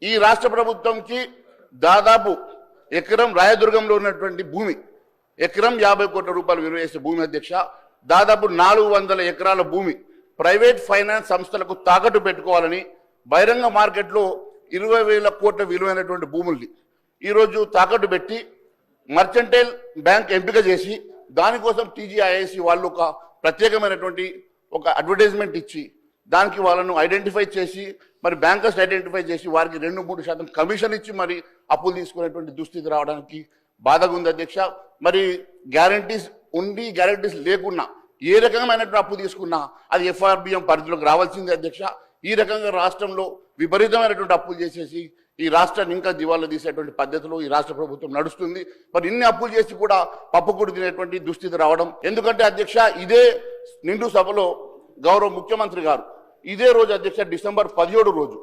ఈ రాష్ట్ర ప్రభుత్వంకి దాదాపు ఎకరం రాయదుర్గంలో ఉన్నటువంటి భూమి ఎకరం 50 కోట్ల రూపాయలు విలువ చేసే భూమి అధ్యక్ష, దాదాపు 400 ఎకరాల భూమి ప్రైవేట్ ఫైనాన్స్ సంస్థలకు తాకట్టు పెట్టుకోవాలని బహిరంగ మార్కెట్లో 20,000 కోట్ల విలువైనటువంటి భూముల్ని ఈరోజు తాకట్టు పెట్టి మర్చెంటైల్ బ్యాంక్ ఎంపిక చేసి దానికోసం టీజీఐఐసి వాళ్ళు ఒక ప్రత్యేకమైనటువంటి ఒక అడ్వర్టైజ్మెంట్ ఇచ్చి దానికి వాళ్ళను ఐడెంటిఫై చేసి మరి బ్యాంకర్స్ ఐడెంటిఫై చేసి వారికి 2-3% కమిషన్ ఇచ్చి మరి అప్పులు తీసుకునేటువంటి దుస్థితి రావడానికి బాధగా ఉంది అధ్యక్ష. మరి గ్యారంటీస్ ఉండి గ్యారంటీస్ లేకున్నా ఏ రకమైనటువంటి అప్పు తీసుకున్నా అది ఎఫ్ఆర్బిఎం పరిధిలోకి రావాల్సిందే అధ్యక్ష. ఈ రకంగా రాష్ట్రంలో విపరీతమైనటువంటి అప్పులు చేసేసి ఈ రాష్ట్రాన్ని ఇంకా దివాళా తీసేటువంటి పద్ధతిలో ఈ రాష్ట్ర ప్రభుత్వం నడుస్తుంది. మరి ఇన్ని అప్పులు చేసి కూడా పప్పుకూడు తినేటువంటి దుస్థితి రావడం ఎందుకంటే అధ్యక్ష, ఇదే నిండు సభలో గౌరవ ముఖ్యమంత్రి గారు ఇదే రోజు అధ్యక్ష డిసెంబర్ 17 రోజు